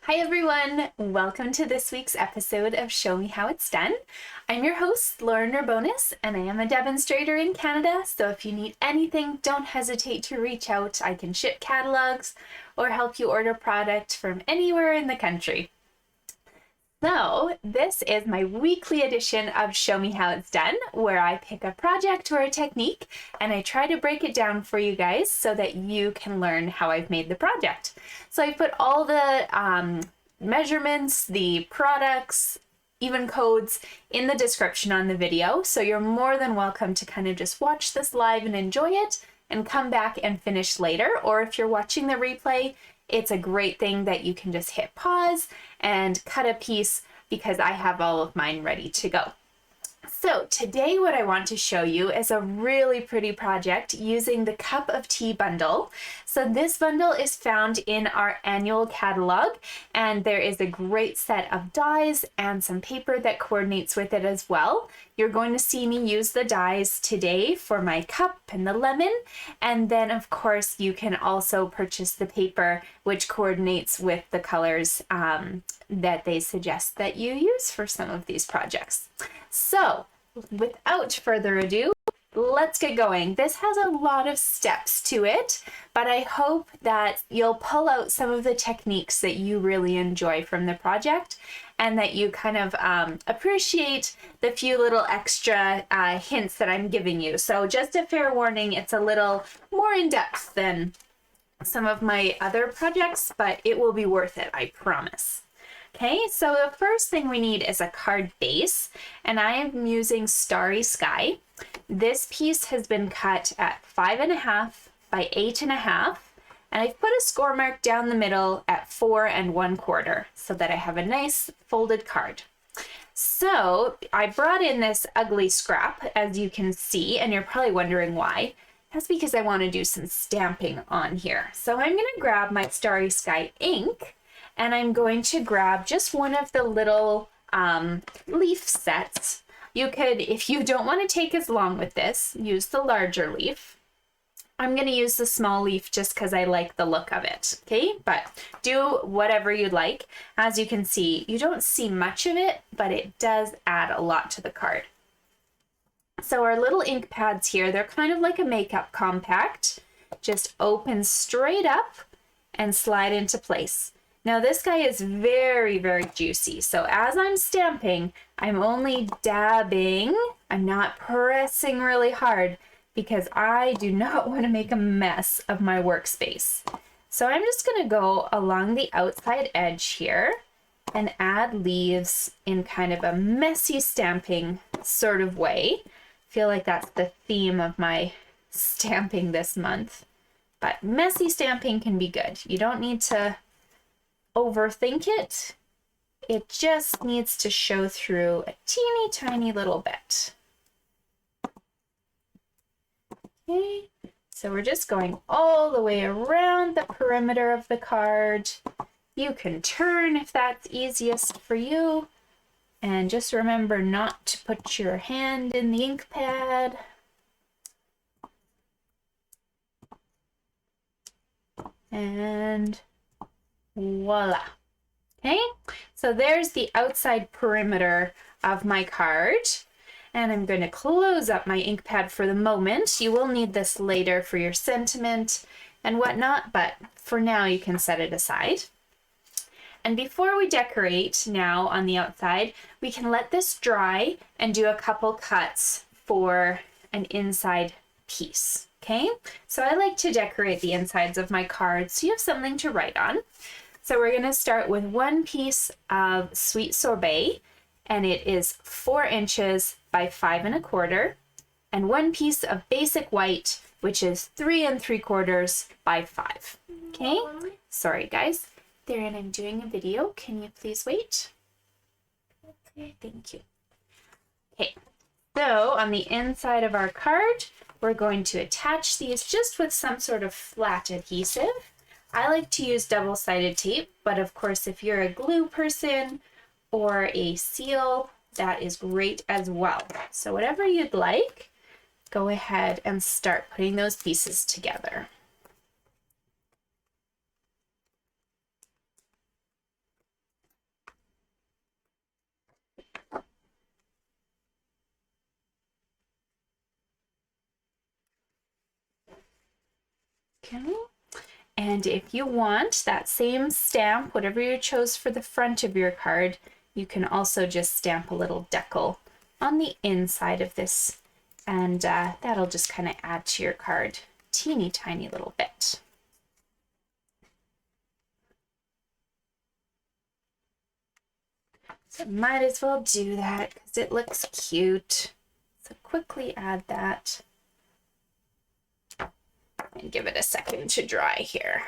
Hi everyone! Welcome to this week's episode of Show Me How It's Done. I'm your host, Lauren Bonus, and I am a demonstrator in Canada, so if you need anything, don't hesitate to reach out. I can ship catalogs or help you order product from anywhere in the country. So this is my weekly edition of Show Me How It's Done, where I pick a project or a technique and I try to break it down for you guys so that you can learn how I've made the project. So I put all the measurements, the products, even codes in the description on the video. So you're more than welcome to kind of just watch this live and enjoy it and come back and finish later. Or if you're watching the replay, it's a great thing that you can just hit pause and cut a piece because I have all of mine ready to go. So today what I want to show you is a really pretty project using the Cup of Tea bundle. So this bundle is found in our annual catalog, and there is a great set of dies and some paper that coordinates with it as well. You're going to see me use the dies today for my cup and the lemon, and then of course you can also purchase the paper which coordinates with the colors that they suggest that you use for some of these projects. So without further ado, let's get going. This has a lot of steps to it, but I hope that you'll pull out some of the techniques that you really enjoy from the project and that you kind of appreciate the few little extra hints that I'm giving you. So just a fair warning, it's a little more in depth than some of my other projects, but it will be worth it, I promise. Okay, so the first thing we need is a card base, and I am using Starry Sky. This piece has been cut at 5.5 by 8.5, and I've put a score mark down the middle at 4 1/4 so that I have a nice folded card. So I brought in this ugly scrap, as you can see, and you're probably wondering why. That's because I want to do some stamping on here. So I'm going to grab my Starry Sky Ink, and I'm going to grab just one of the little leaf sets. You could, if you don't want to take as long with this, use the larger leaf. I'm going to use the small leaf just because I like the look of it, okay? But do whatever you'd like. As you can see, you don't see much of it, but it does add a lot to the card. So our little ink pads here, they're kind of like a makeup compact. Just open straight up and slide into place. Now this guy is very, very juicy. So as I'm stamping, I'm only dabbing. I'm not pressing really hard because I do not want to make a mess of my workspace. So I'm just going to go along the outside edge here and add leaves in kind of a messy stamping sort of way. I feel like that's the theme of my stamping this month. But messy stamping can be good. You don't need to overthink it. It just needs to show through a teeny tiny little bit. Okay, so we're just going all the way around the perimeter of the card. You can turn if that's easiest for you. And just remember not to put your hand in the ink pad. And voila. Okay, so there's the outside perimeter of my card. And I'm going to close up my ink pad for the moment. You will need this later for your sentiment and whatnot, but for now you can set it aside. And before we decorate now on the outside, we can let this dry and do a couple cuts for an inside piece. Okay, so I like to decorate the insides of my cards so you have something to write on. So we're going to start with one piece of sweet sorbet, and it is 4 inches by 5 1/4, and one piece of basic white, which is 3 3/4 by 5. Okay, sorry guys. There, and I'm doing a video. Can you please wait? Okay, thank you. Okay, so on the inside of our card, we're going to attach these just with some sort of flat adhesive. I like to use double-sided tape, but of course if you're a glue person or a seal, that is great as well. So whatever you'd like, go ahead and start putting those pieces together. Okay. And if you want that same stamp, whatever you chose for the front of your card, you can also just stamp a little decal on the inside of this, and that'll just kind of add to your card teeny tiny little bit. So might as well do that because it looks cute. So quickly add that and give it a second to dry here.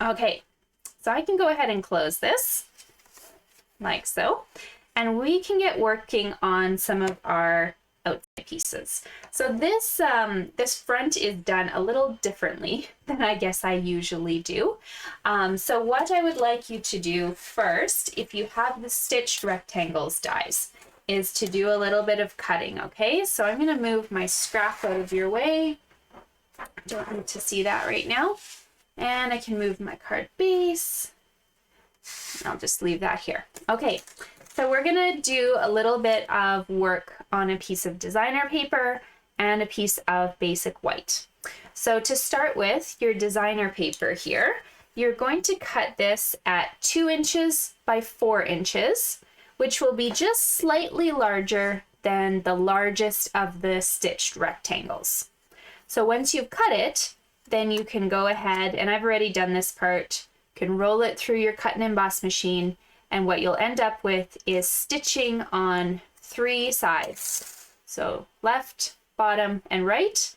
Okay, so I can go ahead and close this like so, and we can get working on some of our outside pieces. So this this front is done a little differently than I guess I usually do. So what I would like you to do first, if you have the stitched rectangles dies, is to do a little bit of cutting, okay? So I'm gonna move my scrap out of your way. Don't need to see that right now. And I can move my card base. I'll just leave that here. Okay, so we're gonna do a little bit of work on a piece of designer paper and a piece of basic white. So to start with your designer paper here, you're going to cut this at 2 inches by 4 inches, which will be just slightly larger than the largest of the stitched rectangles. So once you've cut it, then you can go ahead, and I've already done this part, you can roll it through your cut and emboss machine, and what you'll end up with is stitching on 3 sides. So left, bottom, and right,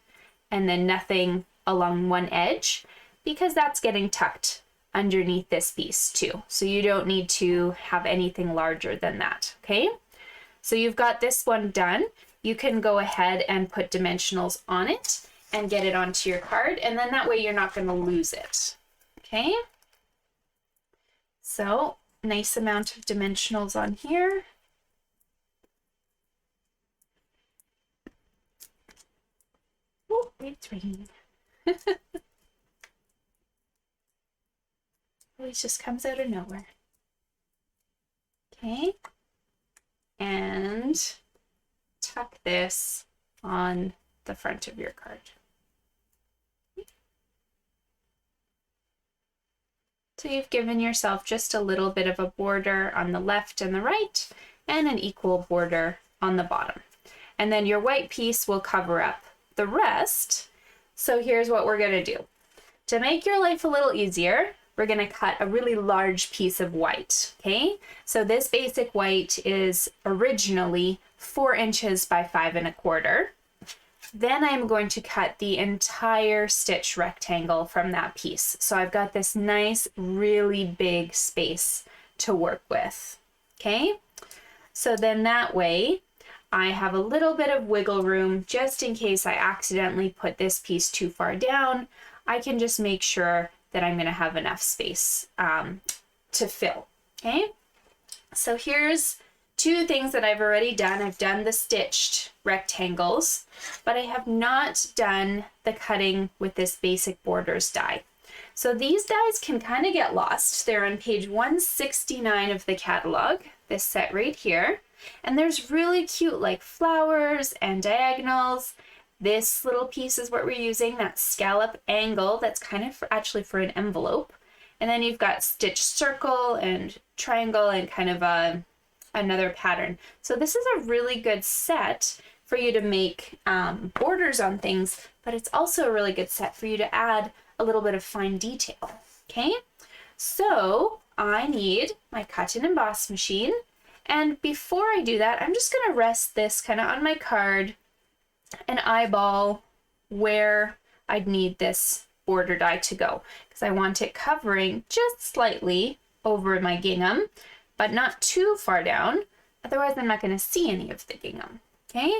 and then nothing along one edge, because that's getting tucked underneath this piece too. So you don't need to have anything larger than that, okay? So you've got this one done. You can go ahead and put dimensionals on it and get it onto your card, and then that way you're not going to lose it, okay? So nice amount of dimensionals on here. Oh, it's raining. Always just comes out of nowhere. Okay, and tuck this on the front of your card. So you've given yourself just a little bit of a border on the left and the right, and an equal border on the bottom. And then your white piece will cover up the rest. So here's what we're gonna do. To make your life a little easier, we're gonna cut a really large piece of white, okay? So this basic white is originally 4 inches by 5 1/4. Then I'm going to cut the entire stitch rectangle from that piece. So I've got this nice, really big space to work with, okay? So then that way, I have a little bit of wiggle room just in case I accidentally put this piece too far down. I can just make sure that I'm gonna have enough space to fill, okay? So here's 2 things that I've already done. I've done the stitched rectangles, but I have not done the cutting with this basic borders die. So these dies can kind of get lost. They're on page 169 of the catalog, this set right here. And there's really cute like flowers and diagonals. This little piece is what we're using, that scallop angle that's kind of actually for an envelope. And then you've got stitched circle and triangle and kind of another pattern. So this is a really good set for you to make borders on things, but it's also a really good set for you to add a little bit of fine detail, okay? So I need my cut and emboss machine, and before I do that, I'm just gonna rest this kind of on my card and eyeball where I'd need this border die to go, because I want it covering just slightly over my gingham, but not too far down, otherwise I'm not going to see any of the gingham, okay?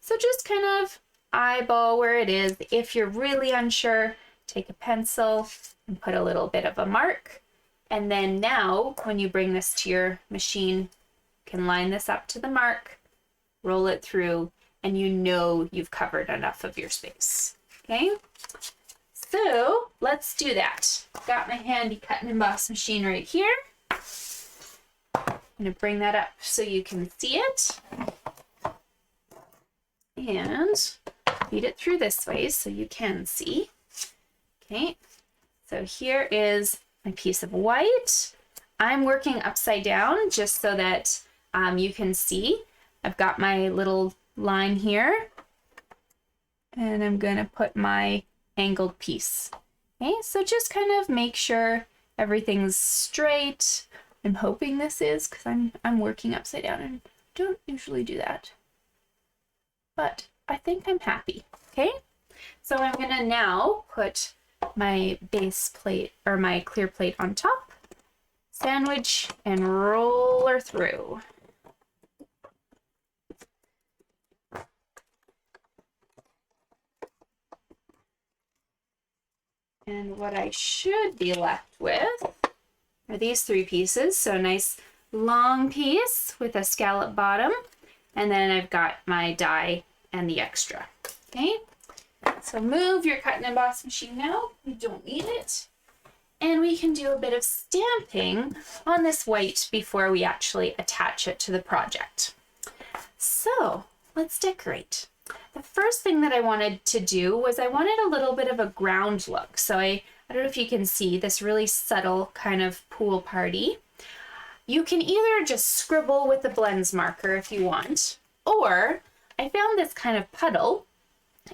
So just kind of eyeball where it is. If you're really unsure, take a pencil and put a little bit of a mark, and then now when you bring this to your machine, you can line this up to the mark, roll it through, and you know you've covered enough of your space, okay? So let's do that. Got my handy cut and emboss machine right here. I'm going to bring that up so you can see it. And feed it through this way so you can see. Okay, so here is my piece of white. I'm working upside down just so that you can see. I've got my little line here, and I'm gonna put my angled piece. Okay, so just kind of make sure everything's straight. I'm hoping this is, because I'm working upside down and don't usually do that. But I think I'm happy. Okay, so I'm gonna now put my base plate or my clear plate on top, sandwich, and roll her through. And what I should be left with are these 3 pieces. So a nice long piece with a scallop bottom, and then I've got my die and the extra. Okay, so move your cut and emboss machine now. We don't need it. And we can do a bit of stamping on this white before we actually attach it to the project. So let's decorate. The first thing that I wanted to do was I wanted a little bit of a ground look. So I don't know if you can see this really subtle kind of pool party. You can either just scribble with the blends marker if you want, or I found this kind of puddle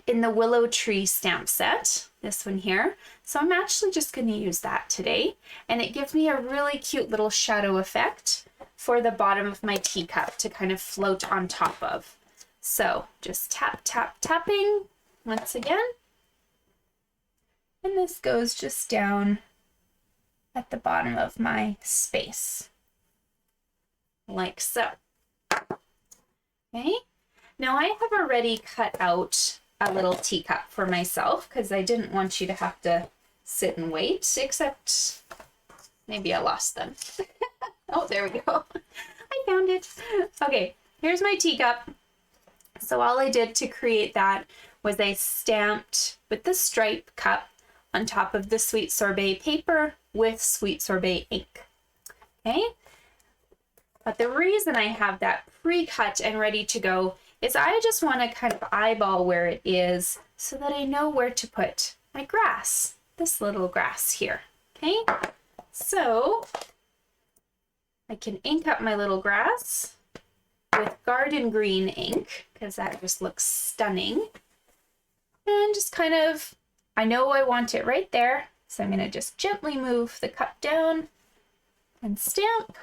in the Willow Tree stamp set, this one here. So I'm actually just going to use that today, and it gives me a really cute little shadow effect for the bottom of my teacup to kind of float on top of. So just tap, tap, tapping once again. And this goes just down at the bottom of my space, like so. Okay, now I have already cut out a little teacup for myself because I didn't want you to have to sit and wait, except maybe I lost them. Oh, there we go. I found it. Okay, here's my teacup. So all I did to create that was I stamped with the stripe cup on top of the Sweet Sorbet paper with Sweet Sorbet ink. Okay, but the reason I have that pre-cut and ready to go is I just want to kind of eyeball where it is so that I know where to put my grass, this little grass here. Okay, so I can ink up my little grass with garden green ink because that just looks stunning. And just kind of, I know I want it right there, so I'm going to just gently move the cup down and stamp.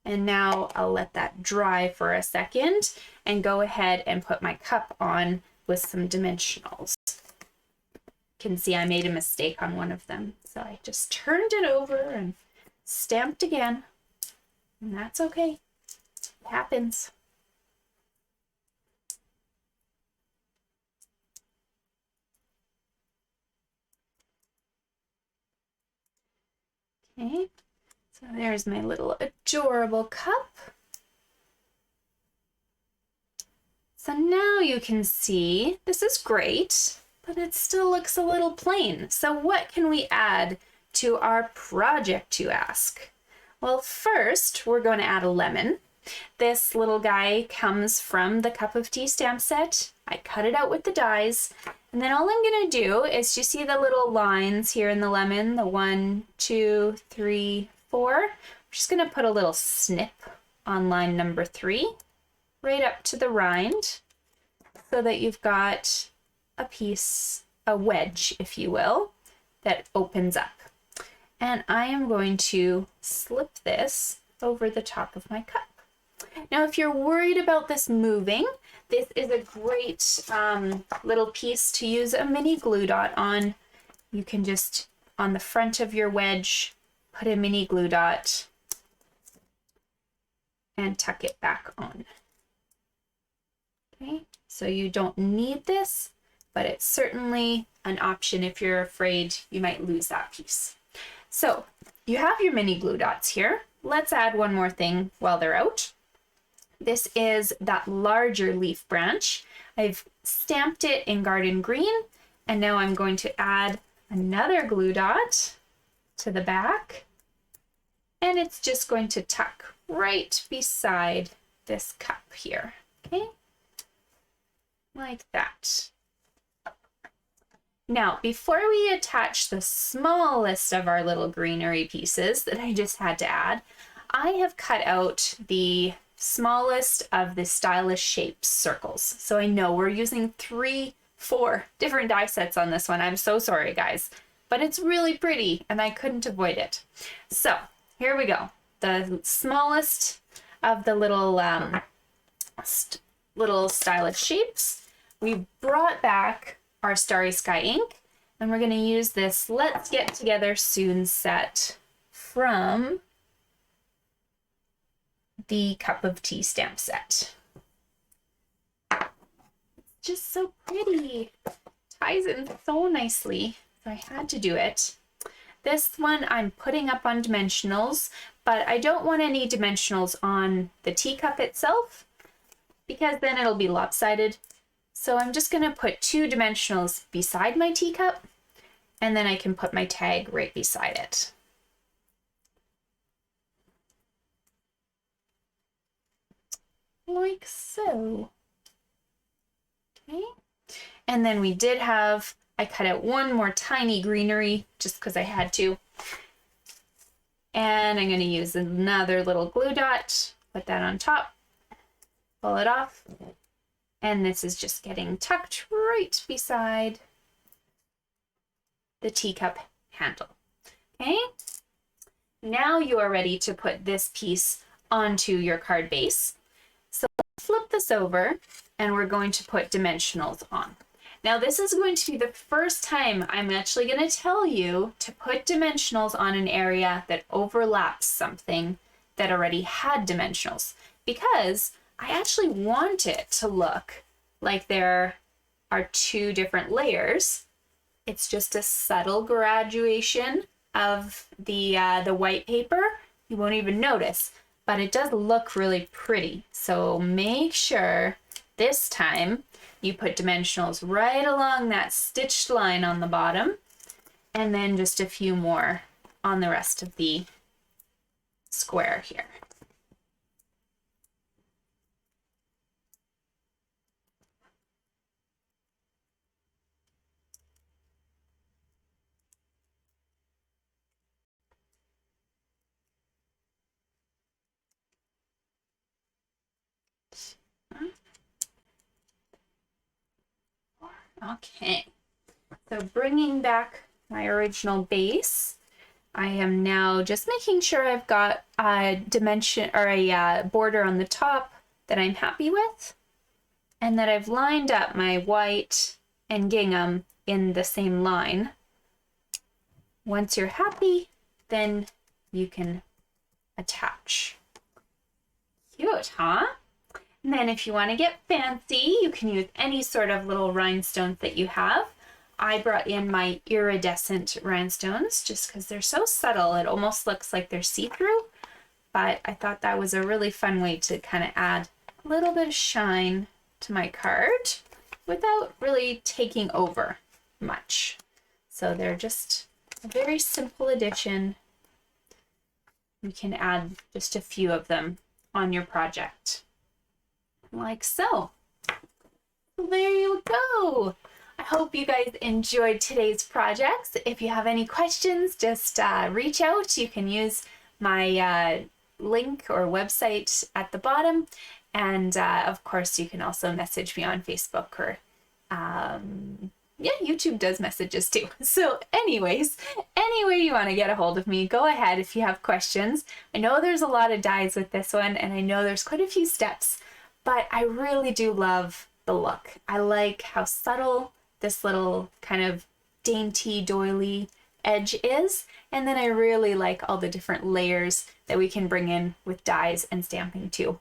And now I'll let that dry for a second and go ahead and put my cup on with some dimensionals. You can see I made a mistake on one of them, so I just turned it over and stamped again. And that's okay. It happens. Okay, so there's my little adorable cup. So now you can see this is great, but it still looks a little plain. So what can we add to our project, you ask? Well, first we're going to add a lemon. This little guy comes from the Cup of Tea stamp set. I cut it out with the dies. And then all I'm going to do is, you see the little lines here in the lemon, the 1, 2, 3, 4. I'm just going to put a little snip on line number 3, right up to the rind, so that you've got a piece, a wedge, if you will, that opens up. And I am going to slip this over the top of my cup. Now, if you're worried about this moving, this is a great little piece to use a mini glue dot on. You can just, on the front of your wedge, put a mini glue dot and tuck it back on. Okay, so you don't need this, but it's certainly an option if you're afraid you might lose that piece. So you have your mini glue dots here. Let's add one more thing while they're out. This is that larger leaf branch. I've stamped it in garden green, and now I'm going to add another glue dot to the back, and it's just going to tuck right beside this cup here. Okay, like that. Now, before we attach the smallest of our little greenery pieces that I just had to add, I have cut out the smallest of the stylish shapes circles. So I know we're using 4 different die sets on this one. I'm so sorry, guys, but it's really pretty and I couldn't avoid it. So here we go. The smallest of the little little stylish shapes. We brought back our Starry Sky Ink, and we're going to use this Let's Get Together Soon set from the Cup of Tea stamp set. It's just so pretty. Ties in so nicely, so I had to do it. This one I'm putting up on dimensionals, but I don't want any dimensionals on the teacup itself because then it'll be lopsided. So I'm just going to put 2 dimensionals beside my teacup, and then I can put my tag right beside it. Like so. Okay. And then we did have, I cut out one more tiny greenery just because I had to. And I'm going to use another little glue dot, put that on top, pull it off. And this is just getting tucked right beside the teacup handle. Okay, now you are ready to put this piece onto your card base. So flip this over and we're going to put dimensionals on. Now this is going to be the first time I'm actually going to tell you to put dimensionals on an area that overlaps something that already had dimensionals, because I actually want it to look like there are 2 different layers. It's just a subtle graduation of the white paper. You won't even notice, but it does look really pretty. So make sure this time you put dimensionals right along that stitched line on the bottom, and then just a few more on the rest of the square here. Okay, so bringing back my original base, I am now just making sure I've got a dimension or a border on the top that I'm happy with, and that I've lined up my white and gingham in the same line. Once you're happy, then you can attach. Cute, huh? And then if you want to get fancy, you can use any sort of little rhinestones that you have. I brought in my iridescent rhinestones just because they're so subtle. It almost looks like they're see-through, but I thought that was a really fun way to kind of add a little bit of shine to my card without really taking over much. So they're just a very simple addition. You can add just a few of them on your project. Like so. There you go. I hope you guys enjoyed today's projects. If you have any questions, just reach out. You can use my link or website at the bottom. And of course, you can also message me on Facebook or yeah, YouTube does messages too. So anyways, any way you want to get a hold of me, go ahead if you have questions. I know there's a lot of dies with this one, and I know there's quite a few steps, but I really do love the look. I like how subtle this little kind of dainty doily edge is, and then I really like all the different layers that we can bring in with dies and stamping too.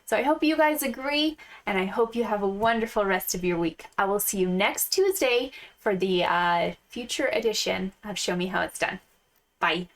So I hope you guys agree, and I hope you have a wonderful rest of your week. I will see you next Tuesday for the future edition of Show Me How It's Done. Bye.